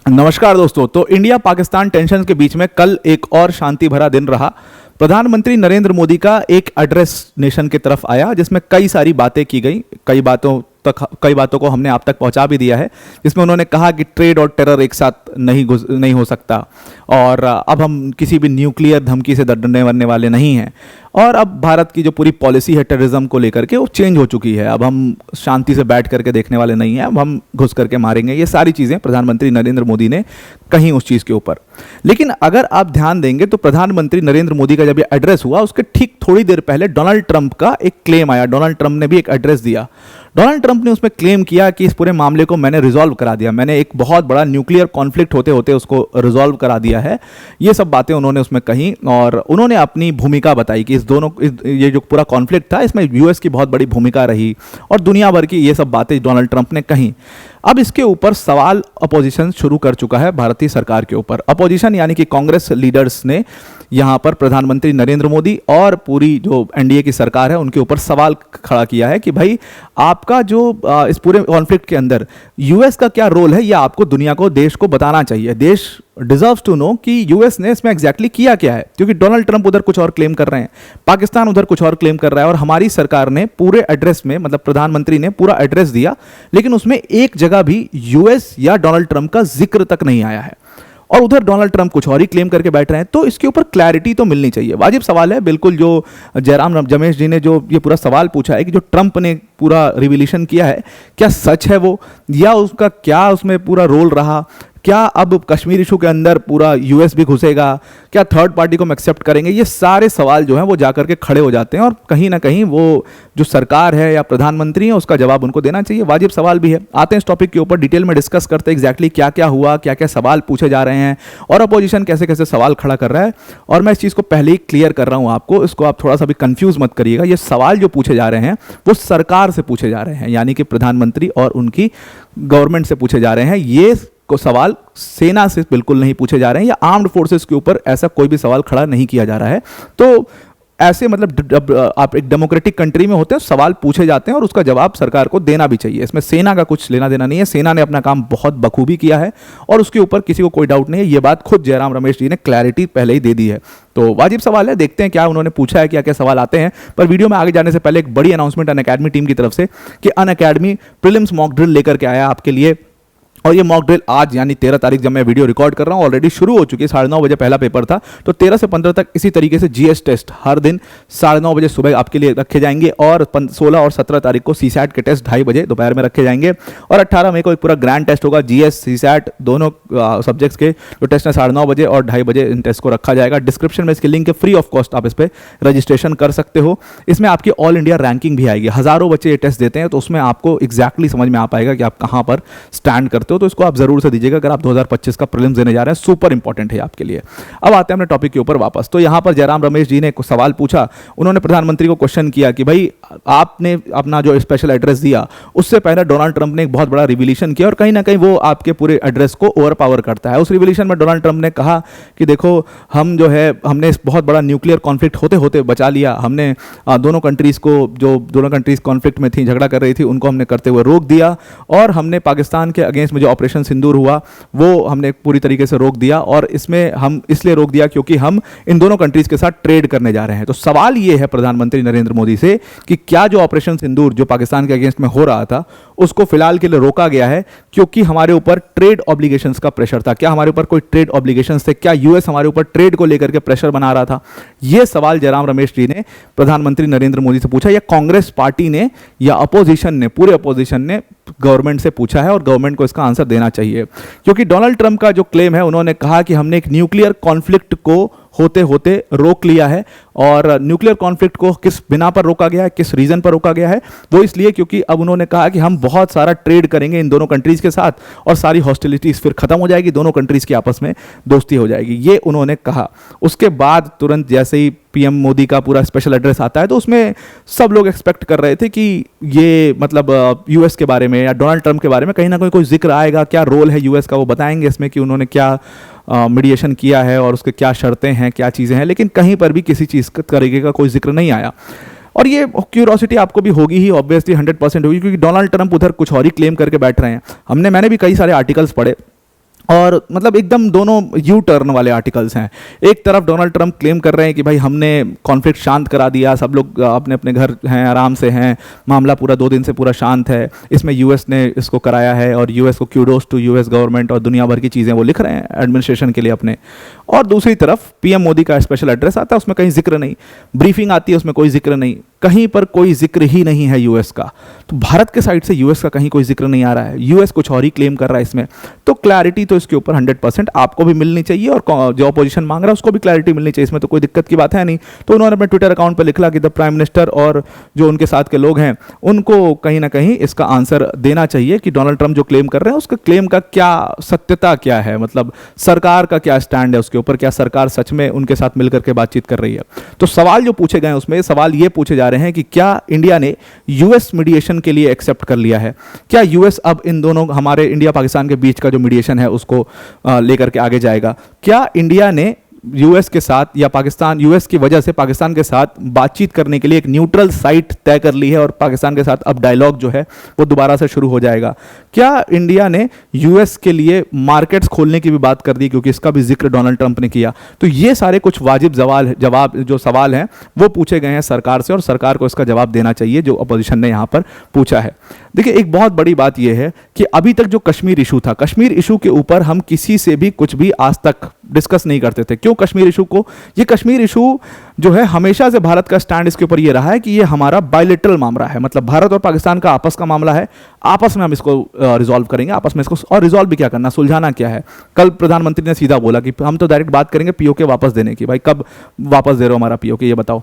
नमस्कार दोस्तों। तो इंडिया पाकिस्तान टेंशन के बीच में कल एक और शांति भरा दिन रहा। प्रधानमंत्री नरेंद्र मोदी का एक एड्रेस नेशन की तरफ आया जिसमें कई सारी बातें की गई। कई बातों को हमने आप तक पहुंचा भी दिया है, जिसमें उन्होंने कहा कि ट्रेड और टेरर एक साथ नहीं हो सकता और अब हम किसी भी न्यूक्लियर धमकी से डरने वरने वाले नहीं हैं। और अब भारत की जो पूरी पॉलिसी है टेररिज्म को लेकर के वो चेंज हो चुकी है। अब हम शांति से बैठ करके देखने वाले नहीं हैं, अब हम घुस करके मारेंगे। ये सारी चीज़ें प्रधानमंत्री नरेंद्र मोदी ने कहीं उस चीज़ के ऊपर। लेकिन अगर आप ध्यान देंगे तो प्रधानमंत्री नरेंद्र मोदी का जब ये एड्रेस हुआ उसके ठीक थोड़ी देर पहले डोनाल्ड ट्रंप का एक क्लेम आया। डोनाल्ड ट्रंप ने भी एक एड्रेस दिया। डोनाल्ड ट्रंप ने उसमें क्लेम किया कि इस पूरे मामले को मैंने रिजॉल्व करा दिया, मैंने एक बहुत बड़ा न्यूक्लियर कॉन्फ्लिक्ट होते होते उसको रिजॉल्व करा दिया है। ये सब बातें उन्होंने उसमें कही और उन्होंने अपनी भूमिका बताई कि ये जो पूरा कॉन्फ्लिक्ट था इसमें यूएस की बहुत बड़ी भूमिका रही और दुनिया भर की ये सब बातें डोनाल्ड ट्रंप ने कही। अब इसके ऊपर सवाल अपोजिशन शुरू कर चुका है भारतीय सरकार के ऊपर। अपोजिशन यानी कि कांग्रेस लीडर्स ने यहाँ पर प्रधानमंत्री नरेंद्र मोदी और पूरी जो एनडीए की सरकार है उनके ऊपर सवाल खड़ा किया है कि भाई आपका जो इस पूरे कॉन्फ्लिक्ट के अंदर यूएस का क्या रोल है, यह आपको दुनिया को, देश को बताना चाहिए। देश डिजर्व्स टू नो कि यूएस ने इसमें एग्जैक्टली किया क्या है, क्योंकि डोनाल्ड ट्रंप उधर कुछ और क्लेम कर रहे हैं, पाकिस्तान उधर कुछ और क्लेम कर रहा है और हमारी सरकार ने पूरे एड्रेस में, मतलब प्रधानमंत्री ने पूरा एड्रेस दिया लेकिन उसमें एक जगह भी यूएस या डोनाल्ड ट्रंप का जिक्र तक नहीं आया है और उधर डोनाल्ड ट्रंप कुछ और ही क्लेम करके बैठ रहे हैं। तो इसके ऊपर क्लैरिटी तो मिलनी चाहिए। वाजिब सवाल है बिल्कुल, जो जयराम रमेश जी ने जो ये पूरा सवाल पूछा है कि जो ट्रंप ने पूरा रिविलेशन किया है क्या सच है वो, या उसका क्या उसमें पूरा रोल रहा, क्या अब कश्मीर इशू के अंदर पूरा यूएस भी घुसेगा, क्या थर्ड पार्टी को हम एक्सेप्ट करेंगे, ये सारे सवाल जो हैं वो जाकर के खड़े हो जाते हैं और कहीं ना कहीं वो जो सरकार है या प्रधानमंत्री है उसका जवाब उनको देना चाहिए। वाजिब सवाल भी है। आते हैं इस टॉपिक के ऊपर, डिटेल में डिस्कस करते हैं एग्जैक्टली क्या क्या हुआ, क्या क्या सवाल पूछे जा रहे हैं और अपोजिशन कैसे कैसे सवाल खड़ा कर रहा है। और मैं इस चीज़ को पहले ही क्लियर कर रहा हूँ आपको, इसको आप थोड़ा सा भी कंफ्यूज मत करिएगा। ये सवाल जो पूछे जा रहे हैं वो सरकार से पूछे जा रहे हैं, यानी कि प्रधानमंत्री और उनकी गवर्नमेंट से पूछे जा रहे हैं। ये को सवाल सेना से बिल्कुल नहीं पूछे जा रहे हैं या आर्म्ड फोर्सेस के ऊपर ऐसा कोई भी सवाल खड़ा नहीं किया जा रहा है। तो ऐसे मतलब जब आप एक डेमोक्रेटिक कंट्री में होते हैं सवाल पूछे जाते हैं और उसका जवाब सरकार को देना भी चाहिए। इसमें सेना का कुछ लेना देना नहीं है। सेना ने अपना काम बहुत बखूबी किया है और उसके ऊपर किसी को कोई डाउट नहीं है। ये बात खुद जयराम रमेश जी ने क्लैरिटी पहले ही दे दी है। तो वाजिब सवाल है, देखते हैं क्या उन्होंने पूछा है, क्या क्या सवाल आते हैं। पर वीडियो में आगे जाने से पहले एक बड़ी अनाउंसमेंट अनअकैडमी टीम की तरफ से कि अनअकैडमी प्रीलिम्स मॉक ड्रिल लेकर के आया आपके लिए। और ये मॉक ड्रिल आज यानी 13 तारीख जब मैं वीडियो रिकॉर्ड कर रहा हूँ ऑलरेडी शुरू हो चुकी है। 9:30 बजे पहला पेपर था, तो 13 से 15 तक इसी तरीके से जीएस टेस्ट हर दिन 9:30 बजे सुबह आपके लिए रखे जाएंगे और 16 और 17 तारीख को सीसैट के टेस्ट 2:30 बजे दोपहर में रखे जाएंगे और 18 मई को एक पूरा ग्रैंड टेस्ट होगा। जीएस सीसैट दोनों सब्जेक्ट्स के जो टेस्ट है 9:30 बजे और 2:30 बजे इन टेस्ट को रखा जाएगा। डिस्क्रिप्शन में इसके लिंक है, फ्री ऑफ कॉस्ट आप इस पर रजिस्ट्रेशन कर सकते हो। इसमें आपकी ऑल इंडिया रैंकिंग भी आएगी। हज़ारों बच्चे ये टेस्ट देते हैं, तो उसमें आपको एक्जैक्टली समझ में आ पाएगा कि आप कहाँ पर स्टैंड करते हो। तो इसको आप जरूर दीजिएगा अगर आप 2025 का प्रीलिम्स देने जा रहे हैं, सुपर इंपॉर्टेंट है आपके लिए। अब आते हैं अपने टॉपिक के ऊपर वापस। तो यहां पर जयराम रमेश जी ने एक सवाल पूछा। उन्होंने प्रधानमंत्री को क्वेश्चन किया कि भाई आपने अपना जो स्पेशल एड्रेस दिया उससे पहले डोनाल्ड ट्रंप ने एक बहुत बड़ा रिविलेशन किया और कहीं ना कहीं वो आपके पूरे एड्रेस को ओवर पावर करता है। उस रिविलेशन में डोनाल्ड ट्रंप ने कहा कि देखो हम जो है हमने इस बहुत बड़ा न्यूक्लियर कॉन्फ्लिक्ट होते होते बचा लिया। हमने दोनों कंट्रीज को, जो दोनों कंट्रीज कॉन्फ्लिक्ट में थी, झगड़ा कर रही थी, उनको हमने करते हुए रोक दिया और हमने पाकिस्तान के अगेंस्ट में जो ऑपरेशन सिंदूर हुआ वो हमने पूरी तरीके से रोक दिया। और इसमें हम इसलिए रोक दिया क्योंकि हम इन दोनों कंट्रीज के साथ ट्रेड करने जा रहे हैं। तो सवाल ये है प्रधानमंत्री नरेंद्र मोदी से कि क्या जो ऑपरेशन सिंदूर जो पाकिस्तान के अगेंस्ट में हो रहा था उसको फिलहाल के लिए रोका गया है क्योंकि हमारे ऊपर ट्रेड ऑब्लिगेशंस का प्रेशर था? क्या हमारे ऊपर कोई ट्रेड ऑब्लिगेशंस थे? क्या यूएस हमारे ऊपर ट्रेड को लेकर के प्रेशर बना रहा था? यह सवाल जयराम रमेश जी ने प्रधानमंत्री नरेंद्र मोदी से पूछा, या कांग्रेस पार्टी ने या अपोजिशन ने, पूरे अपोजिशन ने गवर्नमेंट से पूछा है और गवर्नमेंट को इसका आंसर देना चाहिए। क्योंकि डोनाल्ड ट्रंप का जो क्लेम है, उन्होंने कहा कि हमने एक न्यूक्लियर कॉन्फ्लिक्ट को होते होते रोक लिया है। और न्यूक्लियर कॉन्फ्लिक्ट को किस बिना पर रोका गया है, किस रीजन पर रोका गया है? वो इसलिए क्योंकि अब उन्होंने कहा कि हम बहुत सारा ट्रेड करेंगे इन दोनों कंट्रीज के साथ और सारी हॉस्टिलिटीज फिर खत्म हो जाएगी, दोनों कंट्रीज की आपस में दोस्ती हो जाएगी, ये उन्होंने कहा। उसके बाद तुरंत जैसे ही पीएम मोदी का पूरा स्पेशल एड्रेस आता है तो उसमें सब लोग एक्सपेक्ट कर रहे थे कि ये मतलब यूएस के बारे में या डोनाल्ड ट्रंप के बारे में कहीं ना कहीं कोई जिक्र आएगा, क्या रोल है यूएस का वो बताएंगे इसमें कि उन्होंने क्या मीडिएशन किया है और उसके क्या शर्तें हैं, क्या चीज़ें हैं। लेकिन कहीं पर भी किसी चीज़ तरीके का कोई जिक्र नहीं आया और ये क्यूरोसिटी आपको भी होगी ही, ऑब्वियसली 100% होगी, क्योंकि डोनाल्ड ट्रंप उधर कुछ और ही क्लेम करके बैठ रहे हैं। मैंने भी कई सारे आर्टिकल्स पढ़े और मतलब एकदम दोनों यू टर्न वाले आर्टिकल्स हैं। एक तरफ डोनाल्ड ट्रंप क्लेम कर रहे हैं कि भाई हमने कॉन्फ्लिक्ट शांत करा दिया, सब लोग अपने अपने घर हैं, आराम से हैं, मामला पूरा 2 दिन से पूरा शांत है, इसमें यूएस ने इसको कराया है और यूएस को क्यूडोस टू यूएस गवर्नमेंट और दुनिया भर की चीज़ें वो लिख रहे हैं एडमिनिस्ट्रेशन के लिए अपने। और दूसरी तरफ पीएम मोदी का स्पेशल एड्रेस आता है, उसमें कहीं जिक्र नहीं, ब्रीफिंग आती है उसमें कोई जिक्र नहीं, कहीं पर कोई जिक्र ही नहीं है यूएस का। तो भारत के साइड से यूएस का कहीं कोई जिक्र नहीं आ रहा है, यूएस कुछ और ही क्लेम कर रहा है इसमें। तो क्लैरिटी तो इसके ऊपर 100% आपको भी मिलनी चाहिए और जो अपोजिशन मांग रहा है उसको भी क्लैरिटी मिलनी चाहिए, इसमें तो कोई दिक्कत की बात है नहीं। तो उन्होंने अपने ट्विटर अकाउंट पर लिखा कि द प्राइम मिनिस्टर और जो उनके साथ के लोग हैं उनको कहीं ना कहीं इसका आंसर देना चाहिए कि डोनाल्ड ट्रंप जो क्लेम कर रहे हैं उसका क्लेम का क्या सत्यता क्या है, मतलब सरकार का क्या स्टैंड है उसके ऊपर, क्या सरकार सच में उनके साथ मिलकर के बातचीत कर रही है। तो सवाल जो पूछे गए उसमें सवाल ये पूछे जा रहे हैं कि क्या इंडिया ने यूएस मीडिएशन के लिए एक्सेप्ट कर लिया है, क्या यूएस अब इन दोनों हमारे इंडिया पाकिस्तान के बीच का जो मीडिएशन है उसको लेकर के आगे जाएगा, क्या इंडिया ने यूएस के साथ या पाकिस्तान यूएस की वजह से पाकिस्तान के साथ बातचीत करने के लिए एक न्यूट्रल साइट तय कर ली है और पाकिस्तान के साथ अब डायलॉग जो है वो दोबारा से शुरू हो जाएगा, क्या इंडिया ने यूएस के लिए मार्केट्स खोलने की भी बात कर दी क्योंकि इसका भी जिक्र डोनाल्ड ट्रंप ने किया। तो ये सारे कुछ वाजिब जवाब जो सवाल हैं वो पूछे गए हैं सरकार से और सरकार को इसका जवाब देना चाहिए जो अपोजिशन ने यहाँ पर पूछा है। देखिए एक बहुत बड़ी बात यह है कि अभी तक जो कश्मीर इशू था, कश्मीर इशू के ऊपर हम किसी से भी कुछ भी आज तक डिस्कस नहीं करते थे। क्यों कश्मीर इशू को? ये कश्मीर इशू जो है हमेशा से भारत का स्टैंड इसके ऊपर ये रहा है कि ये हमारा बायलैटरल मामला है, मतलब भारत और पाकिस्तान का आपस का मामला है, आपस में हम इसको रिजॉल्व करेंगे, आपस में इसको, और रिजॉल्व भी क्या करना, सुलझाना क्या है। कल प्रधानमंत्री ने सीधा बोला कि हम तो डायरेक्ट बात करेंगे पीओके वापस देने की, भाई कब वापस दे रहे हो हमारा पीओके ये बताओ।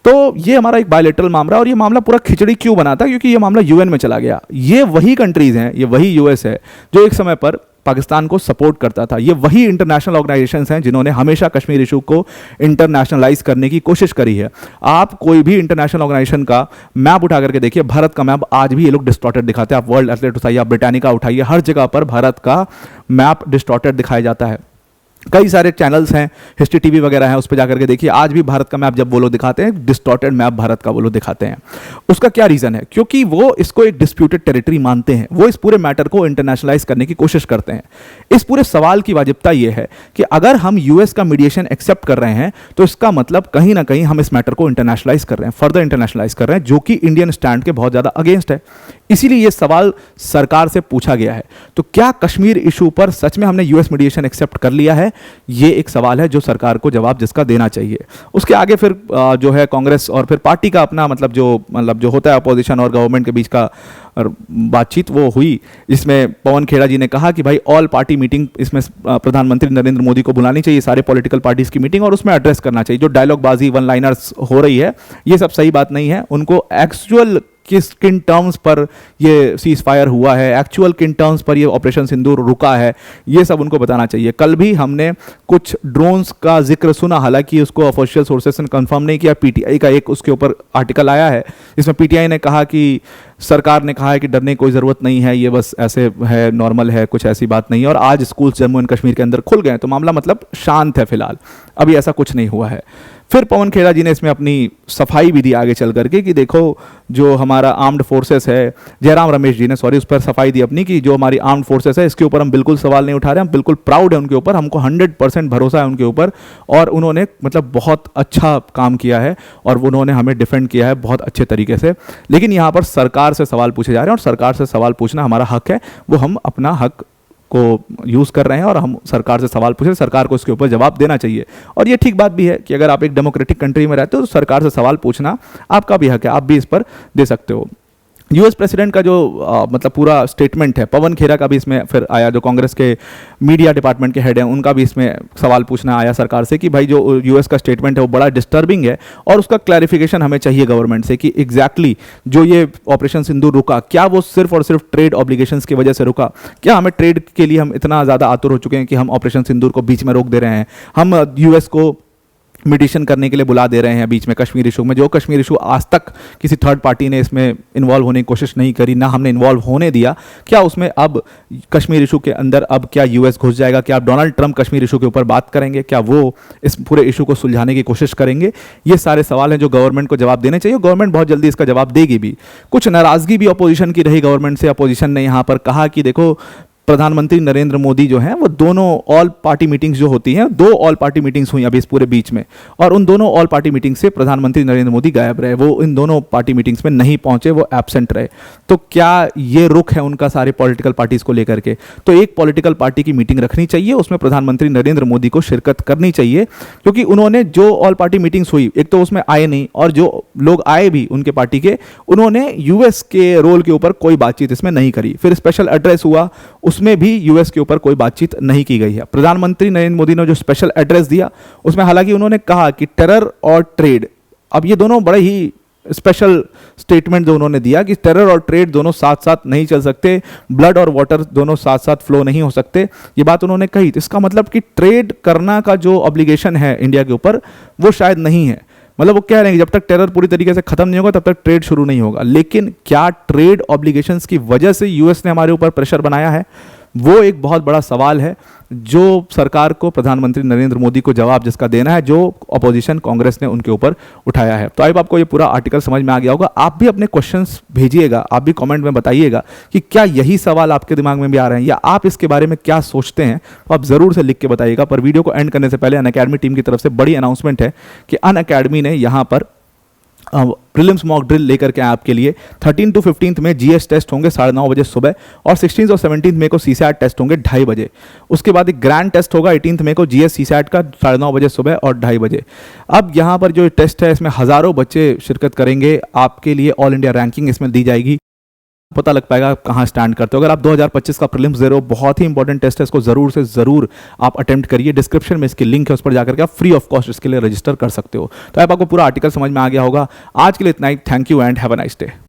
तो ये हमारा एक बायलैटरल मामला और ये मामला पूरा खिचड़ी क्यों बना था, क्योंकि ये मामला यूएन में चला गया। ये वही कंट्रीज हैं, ये वही यूएस है जो एक समय पर पाकिस्तान को सपोर्ट करता था, ये वही इंटरनेशनल ऑर्गेनाइजेशंस हैं जिन्होंने हमेशा कश्मीर इशू को इंटरनेशनलाइज करने की कोशिश करी है। आप कोई भी इंटरनेशनल ऑर्गेनाइजेशन का मैप उठा करके देखिए, भारत का मैप आज भी ये लोग डिस्टॉर्टेड दिखाते हैं। आप वर्ल्ड एथलेट उठाइए, आप ब्रिटानिका उठाइए, हर जगह पर भारत का मैप डिस्टॉर्टेड दिखाया जाता है। कई सारे चैनल्स हैं, हिस्ट्री टीवी वगैरह हैं, उस पर जाकर के देखिए, आज भी भारत का मैप जब वो लोग दिखाते हैं, डिस्टॉर्टेड मैप भारत का वो लोग दिखाते हैं। उसका क्या रीज़न है? क्योंकि वो इसको एक डिस्प्यूटेड टेरिटरी मानते हैं, वो इस पूरे मैटर को इंटरनेशनलाइज करने की कोशिश करते हैं। इस पूरे सवाल की वाजिबता ये है कि अगर हम यूएस का मीडिएशन एक्सेप्ट कर रहे हैं तो इसका मतलब कहीं ना कहीं हम इस मैटर को इंटरनेशनलाइज कर रहे हैं, फर्दर इंटरनेशनलाइज कर रहे हैं, जो कि इंडियन स्टैंड के बहुत ज़्यादा अगेंस्ट है। इसीलिए ये सवाल सरकार से पूछा गया है। तो क्या कश्मीर इशू पर सच में हमने यूएस मीडिएशन एक्सेप्ट कर लिया है? ये एक सवाल है जो सरकार को जवाब जिसका देना चाहिए। उसके आगे फिर जो है कांग्रेस और फिर पार्टी का अपना मतलब जो होता है अपोजिशन और गवर्नमेंट के बीच का बातचीत वो हुई, जिसमें पवन खेड़ा जी ने कहा कि भाई ऑल पार्टी मीटिंग इसमें प्रधानमंत्री नरेंद्र मोदी को बुलानी चाहिए, सारे पॉलिटिकल पार्टीज की मीटिंग, और उसमें एड्रेस करना चाहिए। जो डायलॉग बाजी वन लाइनर्स हो रही है ये सब सही बात नहीं है, उनको एक्चुअल किन टर्म्स पर ये सीज फायर हुआ है, एक्चुअल किन टर्म्स पर ये ऑपरेशन सिंदूर रुका है, ये सब उनको बताना चाहिए। कल भी हमने कुछ ड्रोन्स का जिक्र सुना, हालांकि उसको ऑफिशियल सोर्सेस ने कंफर्म नहीं किया। पीटीआई का एक उसके ऊपर आर्टिकल आया है जिसमें पीटीआई ने कहा कि सरकार ने कहा है कि डरने की कोई ज़रूरत नहीं है, ये बस ऐसे है, नॉर्मल है, कुछ ऐसी बात नहीं है। और आज स्कूल जम्मू एंड कश्मीर के अंदर खुल गए, तो मामला मतलब शांत है फिलहाल, अभी ऐसा कुछ नहीं हुआ है। फिर पवन खेड़ा जी ने इसमें अपनी सफाई भी दी आगे चल करके कि देखो जो हमारा आर्म्ड फोर्सेस है, जयराम रमेश जी ने उस पर सफाई दी अपनी कि जो हमारी आर्म्ड फोर्सेस है इसके ऊपर हम बिल्कुल सवाल नहीं उठा रहे, हम बिल्कुल प्राउड है उनके ऊपर, हमको 100% भरोसा है उनके ऊपर, और उन्होंने मतलब बहुत अच्छा काम किया है और उन्होंने हमें डिफेंड किया है बहुत अच्छे तरीके से। लेकिन यहाँ पर सरकार से सवाल पूछे जा रहे हैं और सरकार से सवाल पूछना हमारा हक है, वो हम अपना हक को यूज़ कर रहे हैं और हम सरकार से सवाल पूछे, सरकार को इसके ऊपर जवाब देना चाहिए। और ये ठीक बात भी है कि अगर आप एक डेमोक्रेटिक कंट्री में रहते हो तो सरकार से सवाल पूछना आपका भी हक है, आप भी इस पर दे सकते हो। यूएस प्रेसिडेंट का जो मतलब पूरा स्टेटमेंट है, पवन खेड़ा का भी इसमें फिर आया, जो कांग्रेस के मीडिया डिपार्टमेंट के हेड हैं उनका भी इसमें सवाल पूछना आया सरकार से कि भाई जो यूएस का स्टेटमेंट है वो बड़ा डिस्टर्बिंग है और उसका क्लैरिफिकेशन हमें चाहिए गवर्नमेंट से कि एग्जैक्टली जो ये ऑपरेशन सिंदूर रुका, क्या वो सिर्फ और सिर्फ ट्रेड ऑब्लिगेशंस की वजह से रुका? क्या हमें ट्रेड के लिए हम इतना ज़्यादा आतुर हो चुके हैं कि हम ऑपरेशन सिंदूर को बीच में रोक दे रहे हैं? हम यूएस को मीडिएशन करने के लिए बुला दे रहे हैं बीच में कश्मीर इशू में, जो कश्मीर इशू आज तक किसी थर्ड पार्टी ने इसमें इन्वॉल्व होने की कोशिश नहीं करी, ना हमने इन्वॉल्व होने दिया। क्या उसमें अब कश्मीर इशू के अंदर अब क्या यूएस घुस जाएगा? क्या डोनाल्ड ट्रंप कश्मीर इशू के ऊपर बात करेंगे? क्या वो इस पूरे इशू को सुलझाने की कोशिश करेंगे? ये सारे सवाल हैं जो गवर्नमेंट को जवाब देने चाहिए। गवर्नमेंट बहुत जल्दी इसका जवाब देगी भी। कुछ नाराज़गी भी अपोजिशन की रही गवर्नमेंट से। अपोजिशन ने यहाँ पर कहा कि देखो प्रधानमंत्री नरेंद्र मोदी जो हैं वो दोनों ऑल पार्टी मीटिंग्स जो होती हैं, 2 ऑल पार्टी मीटिंग्स हुई अभी इस पूरे बीच में, और उन दोनों ऑल पार्टी मीटिंग से प्रधानमंत्री नरेंद्र मोदी गायब रहे, वो इन दोनों पार्टी मीटिंग्स में नहीं पहुंचे, वो एब्सेंट रहे। तो क्या ये रुख है उनका सारे पॉलिटिकल पार्टीज को लेकर के? तो एक पॉलिटिकल पार्टी की मीटिंग रखनी चाहिए, उसमें प्रधानमंत्री नरेंद्र मोदी को शिरकत करनी चाहिए, क्योंकि उन्होंने जो ऑल पार्टी मीटिंग्स हुई, एक तो उसमें आए नहीं, और जो लोग आए भी उनके पार्टी के, उन्होंने यूएस के रोल के ऊपर कोई बातचीत इसमें नहीं करी। फिर स्पेशल एड्रेस हुआ, उसमें भी यूएस के ऊपर कोई बातचीत नहीं की गई है। प्रधानमंत्री नरेंद्र मोदी ने जो स्पेशल एड्रेस दिया उसमें हालांकि उन्होंने कहा कि टेरर और ट्रेड, अब ये दोनों बड़े ही स्पेशल स्टेटमेंट जो उन्होंने दिया कि टेरर और ट्रेड दोनों साथ साथ नहीं चल सकते, ब्लड और वाटर दोनों साथ साथ फ्लो नहीं हो सकते, ये बात उन्होंने कही। तो इसका मतलब कि ट्रेड करना का जो ऑब्लिगेशन है इंडिया के ऊपर वो शायद नहीं है। मतलब वो कह रहे हैं कि जब तक टेरर पूरी तरीके से खत्म नहीं होगा तब तक ट्रेड शुरू नहीं होगा। लेकिन क्या ट्रेड ऑब्लिगेशंस की वजह से यूएस ने हमारे ऊपर प्रेशर बनाया है? वो एक बहुत बड़ा सवाल है जो सरकार को, प्रधानमंत्री नरेंद्र मोदी को जवाब जिसका देना है, जो अपोजिशन कांग्रेस ने उनके ऊपर उठाया है। तो आई आपको ये पूरा आर्टिकल समझ में आ गया होगा। आप भी अपने क्वेश्चंस भेजिएगा, आप भी कमेंट में बताइएगा कि क्या यही सवाल आपके दिमाग में भी आ रहे हैं या आप इसके बारे में क्या सोचते हैं, तो आप ज़रूर से लिख के बताइएगा। पर वीडियो को एंड करने से पहले अनअकैडमी टीम की तरफ से बड़ी अनाउंसमेंट है कि अनअकैडमी ने यहाँ पर प्रीलिम्स मॉक ड्रिल लेकर के आपके लिए 13 to 15 में जीएस टेस्ट होंगे 9:30 बजे सुबह, और 16 और 17 मई को सीसैट टेस्ट होंगे 2:30 बजे। उसके बाद एक ग्रैंड टेस्ट होगा 18 मई को जीएस सीसैट का 9:30 बजे सुबह और 2:30 बजे। अब यहाँ पर जो टेस्ट है इसमें हज़ारों बच्चे शिरकत करेंगे, आपके लिए ऑल इंडिया रैंकिंग इसमें दी जाएगी, पता लग पाएगा आप कहाँ स्टैंड करते हो। अगर आप 2025 का प्रीलिम्स दे रहे हो, बहुत ही इंपॉर्टेंट टेस्ट है, इसको ज़रूर से ज़रूर आप अटेम्प्ट करिए। डिस्क्रिप्शन में इसकी लिंक है, उस पर जाकर के आप फ्री ऑफ कॉस्ट इसके लिए रजिस्टर कर सकते हो। तो आपको पूरा आर्टिकल समझ में आ गया होगा। आज के लिए इतना ही। Thank you and have a nice day.